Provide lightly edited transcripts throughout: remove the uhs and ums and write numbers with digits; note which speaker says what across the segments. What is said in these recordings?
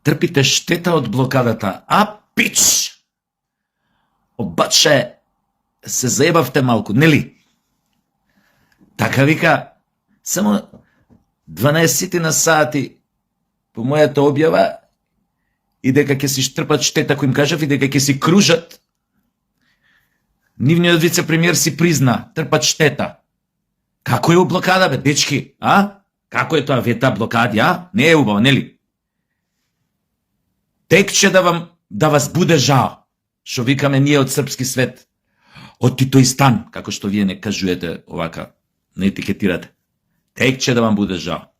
Speaker 1: трпите штета од блокадата, а пич! Обаче се заебавте малку, нели? Така вика, само 12 на сати по мојата објава и дека ќе си штрпат штета, кој им кажав, и дека ќе си кружат. Нивниот вице-премиер си призна, трпат штета. Како е у блокада, бе, дечки, а? Како е тоа, вета блокади, а? Не е убаво, нели? Текче да вас буде жао, што викаме ние од српски свет, од Титоистан, како што вие не кажуете овака, не етикетирате. Текче да вам буде жао.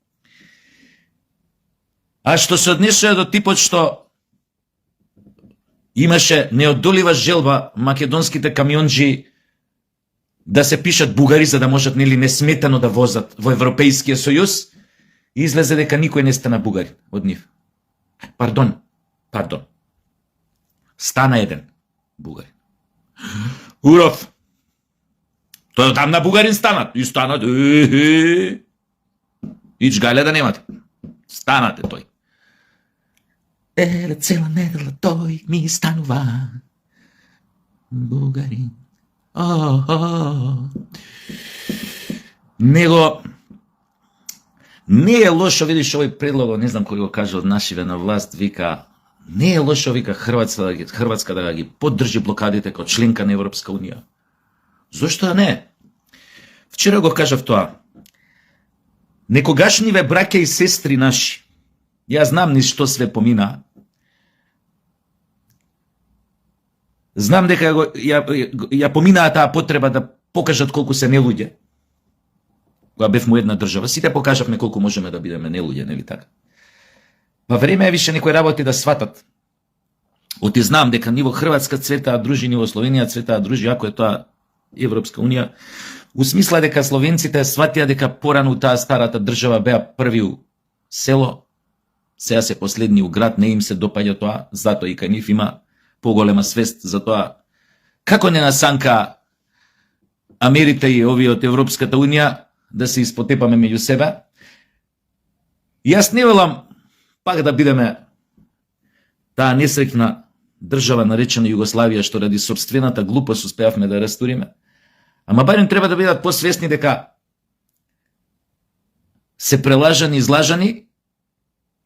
Speaker 1: А што се однесува до типот што имаше неодолива желба македонските камионџи да се пишат бугари за да можат нели несметано да возат во Европејскиот сојуз, излезе дека никој не стана бугари од нив. Пардон. Стана еден бугарин. Уров. Тој там на бугарин станат. И станат. Ич гајле да немате. Станате тој. Цела недела тој ми станува бугарин. Него не е лошо, видиш овој предлог, не знам кој го кажа од нашиве на власт, вика, не е лошо, вика, Хрватска да ги поддржи блокадите како членка на Европска унија. Зошто не? Вчера го кажав тоа. Некогашниве браќа и сестри наши, ја знам низ што све помина, знам дека ја поминаа таа потреба да покажат колку се нелуѓе. Кога бевме у една држава, сите покажавме колку можеме да бидеме нелуѓе, нели така? Во време е више некои работи да сватат. Оти знам дека ниво Хрватска цветаа дружи, ниво Словенија цветаа дружи, ако е тоа Европска унија, у смисла дека словенците сватија дека порано у таа старата држава беа први у село, сега се последни у град, не им се допаѓа тоа, затоа и кај нив има поголема свест за тоа како не насанка Америте и овие од Европската унија да се испотепаме меѓу себе. Јас не велам пак да бидеме таа несреќна држава наречена Југославија, што ради собствената глупост успеавме да растуриме. Ама барем треба да бидат посвесни дека се прелажани, излажани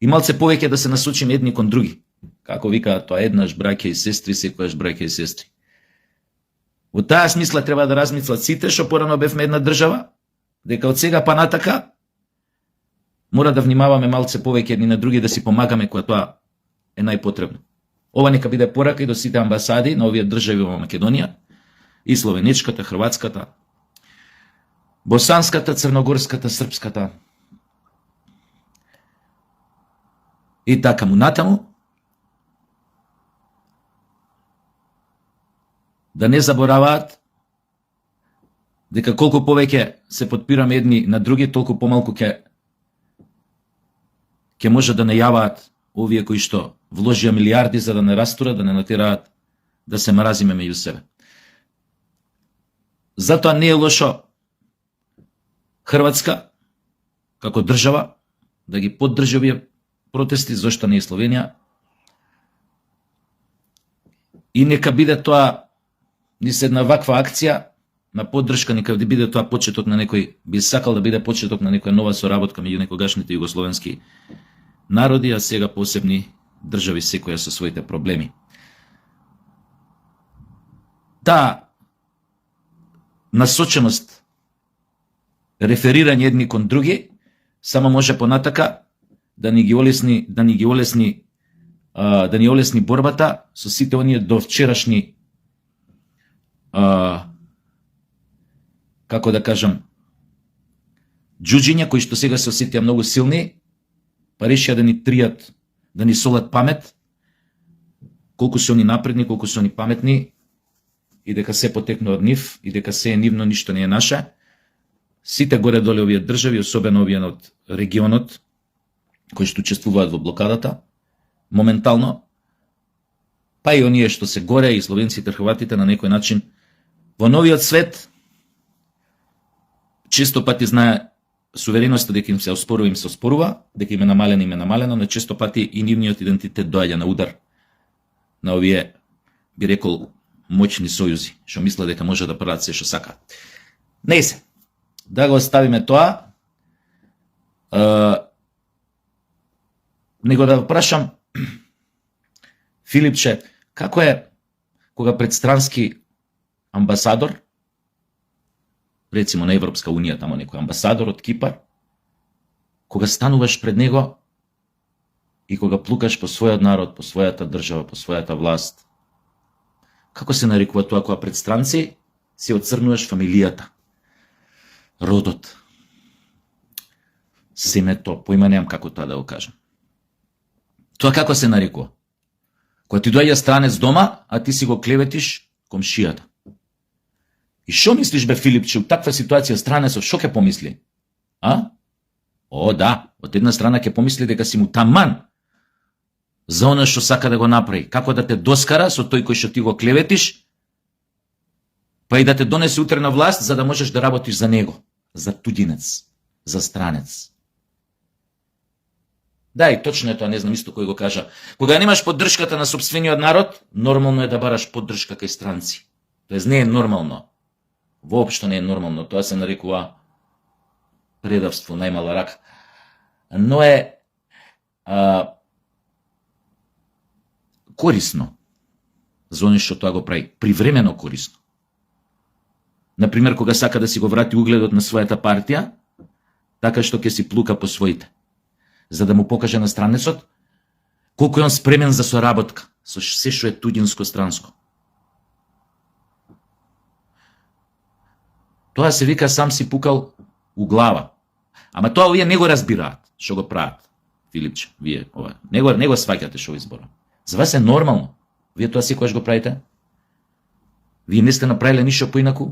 Speaker 1: и малце повеќе да се насочиме едни кон други. Како вика тоа, еднаш браќа и сестри, секојаш браќа и сестри. Во таа смисла треба да размислат сите што порано бевме една држава, дека од сега па натака мора да внимаваме малце повеќе едни на други, да си помагаме кога тоа е најпотребно. Ова нека биде порака и до сите амбасади на овие држави во Македонија, и словенечката, хрватската, босанската, црногорската, српската. И така му натаму, да не забораваат дека колку повеќе се подпираме едни на други, толку помалку ќе може да најаваат овие кои што вложија милиарди за да не растурат, да не натераат да се мразиме меѓу себе. Затоа не е лошо Хрватска како држава да ги поддржи овие протести, зошто не и Словенија. И нека биде тоа низ една ваква акција на поддршка, нека биде тоа почеток на некој, би сакал да биде почеток на некоја нова соработка меѓу некогашните југословенски народи, а сега посебни држави секоја со своите проблеми. Таа насоченост, реферирање едни кон други, само може понатака да ни олесни борбата со сите оние до вчерашни како да кажам, џуџиња кои што сега се осетија многу силни, па решија да ни тријат, да ни солат памет, колку се они напредни, колку се они паметни, и дека се потекна од нив, и дека се е нивно, ништо не е наше. Сите горе-доле овие држави, особено овие од регионот, кои што учествуваат во блокадата, моментално, па и оние што се горе, и словенците, хрватите, на некој начин, во новиот свет, често пати знае сувереноста дека им се оспорува, дека им е намалено, но често пати и нивниот идентитет доаѓа на удар на овие, би рекол, моćни сојузи, што мислат дека може да прават се што сака. Не се. Да го оставиме тоа. Него да прашам, Филипче, како е кога пред странски амбасадор, рецимо на Европска Унија, тамо некој амбасадор од Кипар, кога стануваш пред него и кога плукаш по својот народ, по својата држава, по својата власт, како се нарекува тоа кога пред странци си оцрнуваш фамилијата, родот, семето, поима немам како тоа да го кажам. Тоа како се нарекува? Кога ти доаѓа странец дома, а ти си го клеветиш комшијата. И шо мислиш, бе, Филипче, у таква ситуација странецот шо ќе помисли? А? О, да, од една страна ќе помисли дека си му таман за она што сака да го направи. Како да те доскара со тој кој што ти го клеветиш, па и да те донесе утре на власт, за да можеш да работиш за него, за туѓинец, за странец. Да, и точно е тоа, не знам исто кој го кажа. Кога немаш поддршката на сопствениот народ, нормално е да бараш поддршка кај странци. Тоест не е нормално. Воопшто не е нормално. Тоа се нарекува предавство, најмала рака. Но е корисно за оној што тоа го прави. Привремено корисно. Например, кога сака да си го врати угледот на својата партија, така што ќе си плука по своите. За да му покаже на странецот колку е он спремен за соработка со се што е туѓинско странско. Тоа се вика сам си пукал у глава. Ама тоа овие не го разбираат што го прават. Филипче, вие ова не го сваќате што избора. За вас е нормално. Вие тоа секогаш го правите? Вие не сте направиле ништо поинаку?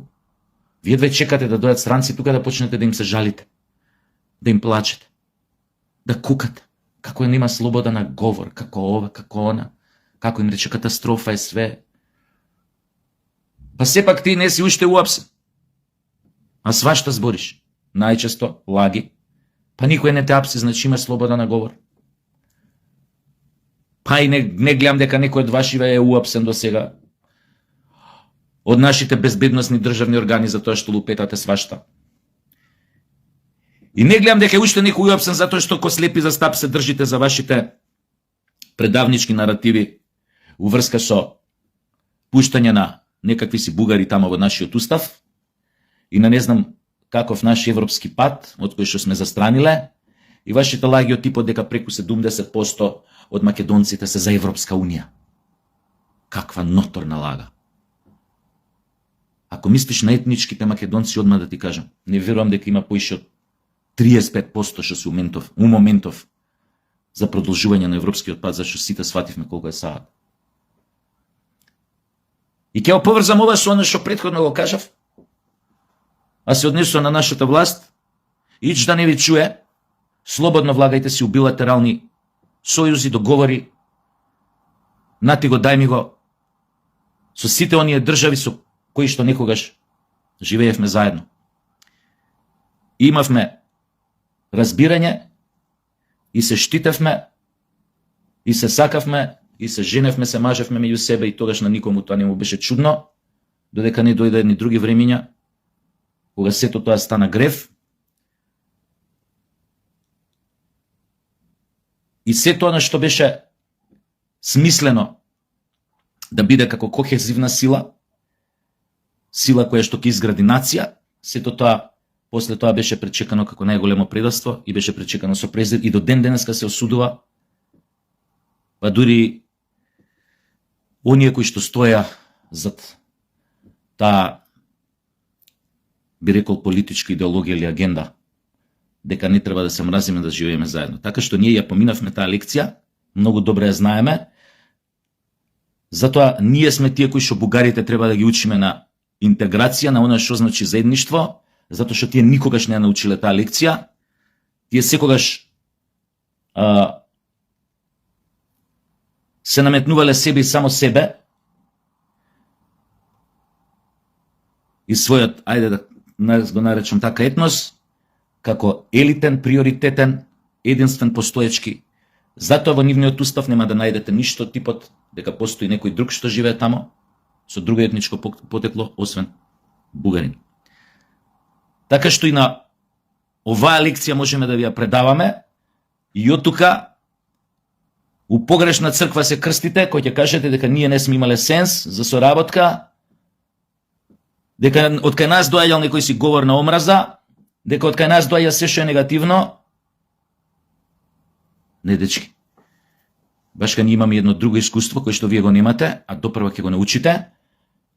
Speaker 1: Вие две чекате да дојдат странци тука да почнете да им се жалите, да им плачете, да кукате, како нема слобода на говор, како ова, како она, како им рече катастрофа е све. Па сепак ти не си уште уапсен. А свашта збориш. Најчесто лаги. Па никој не те апси, значи има слобода на говор. Па и не гледам дека некој од вашиве е уапсен до сега од нашите безбедносни државни органи за тоа што лупетате свашта. И не гледам дека уште некој уапсен затоа што ко слепи за стап се држите за вашите предавнички наративи уврска со пуштање на некакви си бугари тамо во нашиот устав и на не знам каков наш европски пат, од кој што сме застраниле, и вашите лаги од типот дека преку 70% од македонците се за Европска Унија. Каква ноторна лага. Ако мислиш на етничките македонци, одма да ти кажам, не верувам дека има поише од 35% што се у моментов за продолжување на европскиот пат, зашто сите свативме колку е саат. И ќе оповрзам ова со оно што претходно го кажав, а се однесува на нашата власт, ич да не ви чуе, слободно влагајте си у билатерални сојузи, договори, нати го, дај ми го, со сите оние држави со кои што некогаш живеевме заедно. Имавме разбирање и се штитевме и се сакавме и се женевме, се мажевме меѓу себе и тогаш на никому тоа не му беше чудно, додека не дојде едни други времиња, кога сето тоа стана грев. И сето она што беше смислено да биде како кохезивна сила, сила која што ќе изгради нација, сето тоа после тоа беше пречекано како најголемо предавство и беше пречекано со презир и до ден денеска се осудува. Па дури оние кои што стоја зад таа, би рекол, политичка идеологија или агенда, дека не треба да се мразиме, да живееме заедно. Така што ние ја поминавме таа лекција, многу добре ја знаеме, затоа ние сме тие кои што бугарите треба да ги учиме на интеграција, на она што значи заедништво, затоа што тие никогаш не ја научиле таа лекција, тие секогаш се наметнувале себе и само себе и својот, ајде да го наречам така, етнос, како елитен, приоритетен, единствен постоечки. Затоа во нивниот устав нема да најдете ништо типот дека постои некој друг што живее тамо со друго етничко потекло освен бугарин. Така што и на оваа лекција можеме да ви ја предаваме и од тука у погрешна црква се крстите, кој ќе кажете дека ние не сме имале сенс за соработка, дека од кај нас доаѓал некој си говор на омраза, дека од кај нас доаѓа се што е негативно. Не, дечки. Баш кај ние имаме едно друго искуство кое што вие го немате, а допрва ќе го научите,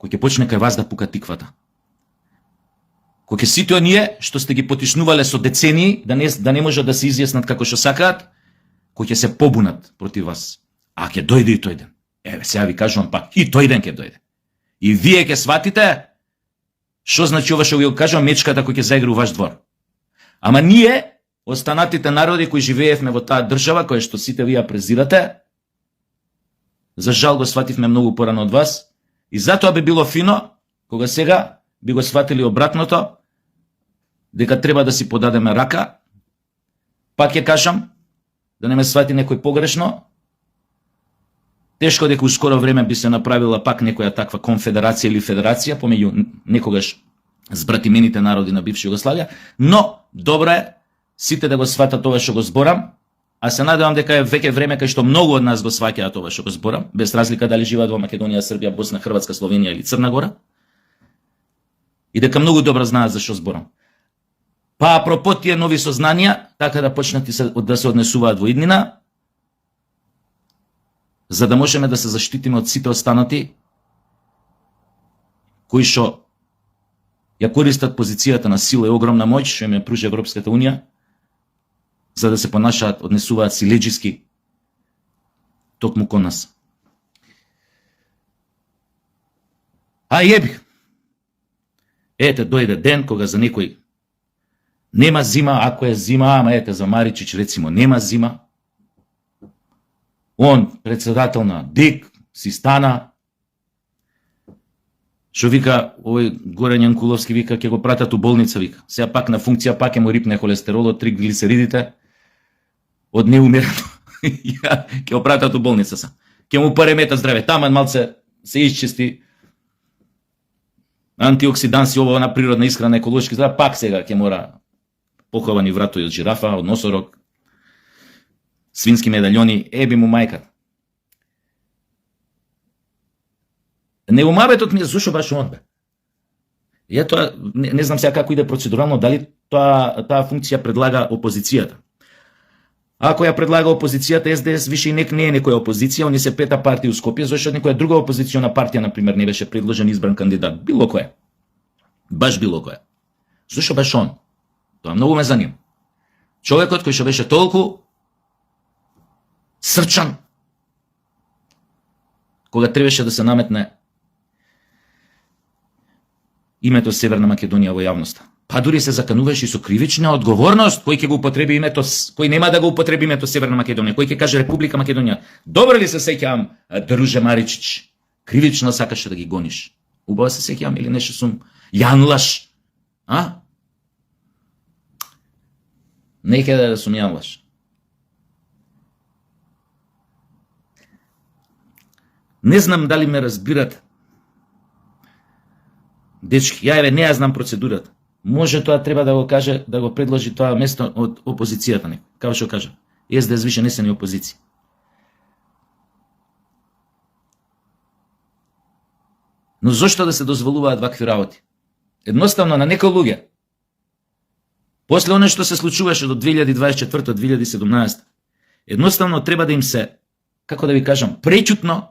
Speaker 1: кој ќе почне кај вас да пука тиквата. Кој ќе сите оние што сте ги потиснувале со децении, да не можат да се изјаснат како што сакаат, кој ќе се побунат против вас. А ќе дојде и тој ден. Еве, сега ви кажувам пак, и тој ден ќе дојде. И вие ќе сватите што значи ова што ви го кажувам, мечката кој ќе заигра у ваш двор. Ама ние, останатите народи кои живеевме во таа држава, која што сите вие презирате, за жал го свативме многу порано од вас, и затоа би било фино, кога сега би го сватили обратното, дека треба да си подадеме рака. Пак ќе кажам, да не ме свати некој погрешно, тешко дека у скоро време би се направила пак некоја таква конфедерација или федерација помеѓу некогаш збратимените народи на бивша Југославија, но добро е сите да го сватат ова што го зборам, а се надевам дека е веќе време кај што многу од нас го сваќаат ова што го зборам, без разлика дали живеат во Македонија, Србија, Босна, Хрватска, Словенија или Црна Гора, и дека многу добро знаат за што зборам. Па апропо тие нови сознанија, така да почнат да се однесуваат во иднина, за да можеме да се заштитиме од сите останати кои што ја користат позицијата на сила и огромна моќ што им ја пружи Европската Унија, за да се понашаат, однесуваат силеџиски токму кон нас. А јеби, ете, дојде ден кога за некој нема зима, ако е зима, ама ете за Маричич рецимо нема зима. Он, председател на ДИК, си стана, што вика, овој Горан Јанкуловски вика, ќе го пратат у болница, вика. Сега пак на функција, пак ќе му рипне холестеролот, триглицеридите, од неумерено, ќе го пратат у болница са. Ќе му паремета здраве, таман малце се исчисти, антиоксиданси, ова на природна исхрана, еколошки здраве, пак сега ќе мора поховани вратови од жирафа, од носорог, свински медальони, еби му мајка. Неумабетот ми е зошто баш он бе. Ја тоа, не знам сега како иде процедурално, дали таа функција предлага опозицијата. Ако ја предлага опозицијата, СДС више и не е некоја опозиција, они се пета партија у Скопје, зашто некоја друга опозициона партија, например, не беше предложен избран кандидат. Било кој. Баш било кој. Зошто баш он? Тоа многу ме занима. Човекот кој што беше толку срчан, кога требаше да се наметне името Северна Македонија во јавноста. Па дури се закануваше и со кривична одговорност, кој ќе го употреби името, кој нема да го употреби името Северна Македонија, кој ќе каже Република Македонија. Добро ли се сеќавам, друже Маричич? Кривично сакаше да ги гониш. Убаво се сеќавам или нешто сум јанлаш? А? Некаде да сум јанлаш. Не знам дали ме разбирате. Дечки, ја не ја знам процедурата. Може тоа треба да го каже, да го предложи тоа место од опозицијата некој. Како што кажа, СДС више не се ни опозиција. Но зошто да се дозволуваат вакви работи? Едноставно на некои луѓе, после оно што се случуваше до 2024-2017, едноставно треба да им се, како да ви кажам, пречутно,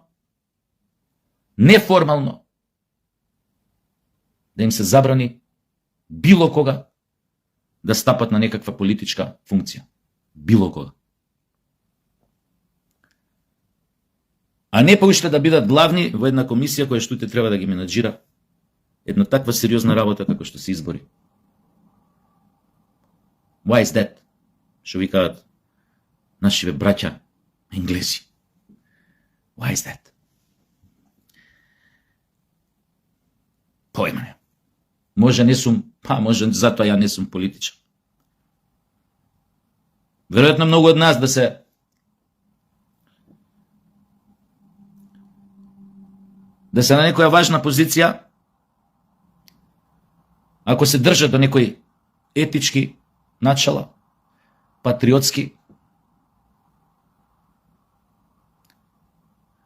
Speaker 1: неформално, да им се забрани било кога да стапат на некаква политичка функција. Било кога. А не поуште да бидат главни во една комисија која што треба да ги менаџира една таква сериозна работа како што се избори. Why is that? Што викаат нашиве браќа енглези. Why is that? Појма не. Може не сум, па може затоа ја не сум политичар. Веројатно многу од нас да се на некоја важна позиција, ако се држат до некои етички начала, патриотски,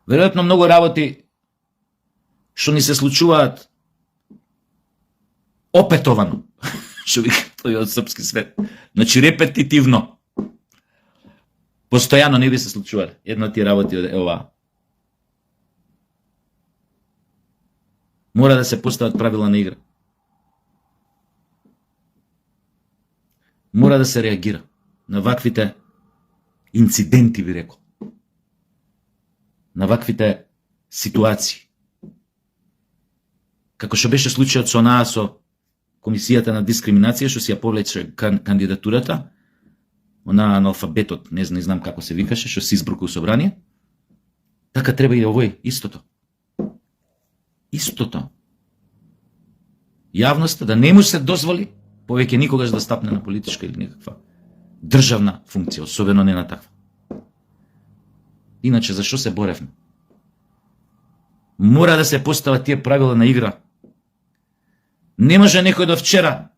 Speaker 1: веројатно многу работи што ни се случуваат опетовано, што вика тој од српски свет, значи репетитивно, постојано не би се случувале. Една од тие работи е оваа. Мора да се постават правила на игра. Мора да се реагира на ваквите инциденти, би рекол. На ваквите ситуации. Како што беше случајот со онаа со Комисијата на дискриминација, што си ја повлече кандидатурата, онаа аналфабетот, не знам како се викаше, што се избрука у собрание, така треба и овој, истото. Истото. Јавноста да не му се дозволи повеќе никогаш да стапне на политичка или некаква државна функција, особено не на таква. Иначе, зашо се боревме? Мора да се постават тие правила на игра. Не може некој до вчера,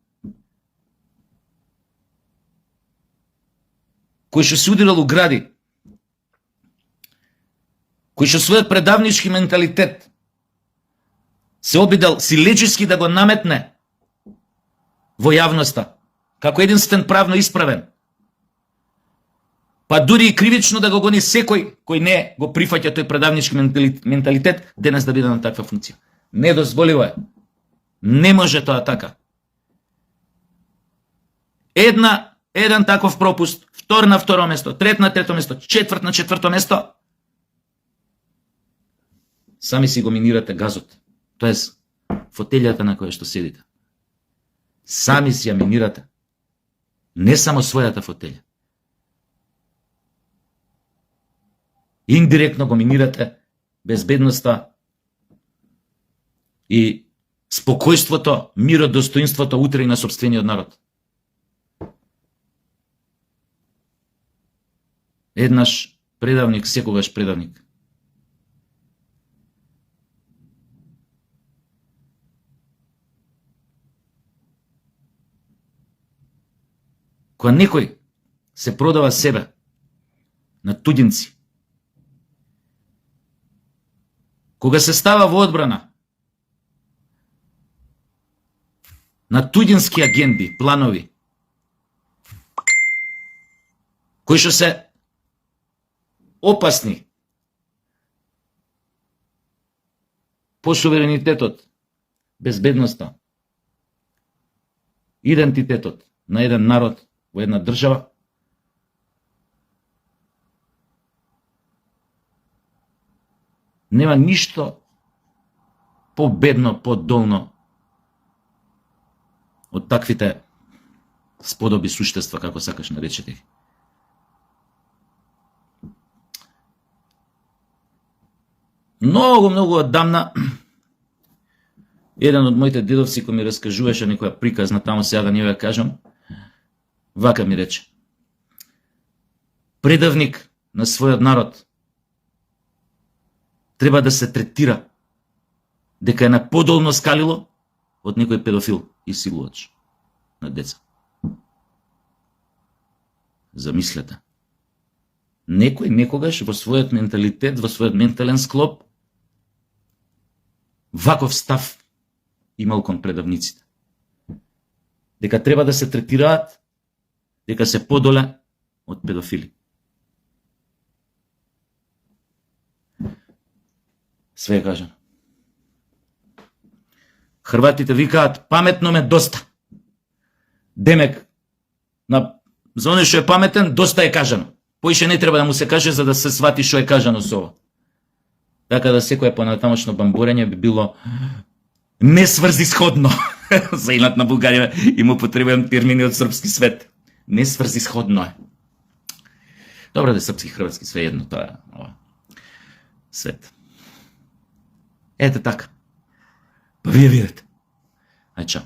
Speaker 1: кој што се удрил у гради, кој што својот предавнички менталитет се обидел силечиски да го наметне во јавноста, како единствен правно исправен, па дури и кривично да го гони секој кој не го прифаќа тој предавнички менталитет, денес да биде на таква функција. Недозволиво е. Не може тоа така. Еден таков пропуст, втор на второ место, трет на трето место, четврт на четврто место, сами си го минирате газот, тоест фотелјата на која што седите. Сами си ја минирате. Не само својата фотелја. Индиректно го минирате безбедноста и спокојството, мирот, достоинството утре и на сопствениот народ. Еднаш предавник, секогаш предавник. Кога некој се продава себе на туѓинци, кога се става во одбрана на туѓински агенди, планови, кои што се опасни по суверенитетот, безбедноста, идентитетот на еден народ во една држава, нема ништо победно, подолно од таквите сподоби суштества, како сакаш наречете ги. Многу оддамна, еден од моите дедовци кој ми раскажуваше некоја приказна, таму сега да не ја кажам, вака ми рече: предавник на својот народ треба да се третира дека е на подолно скалило од некој педофил и силувач на деца. Замислете. Некој некогаш во својот менталитет, во својот ментален склоп, ваков став имал кон предавниците. Дека треба да се третираат, дека се подоле од педофили. Све е кажано. Хрватите викаат: паметно ме доста. Демек, за оној што е паметен, доста е кажано. Поише не треба да му се каже за да се свати што е кажано со ова. Така да секој понатамошно бамбурење би било несврзисходно. За инат на Бугарија им употребувам термини од српски свет. Несврзисходно е. Добро да е српски, хрватски, све едно, тоа е свет. Ете така. Па вие видите. Ај, чао.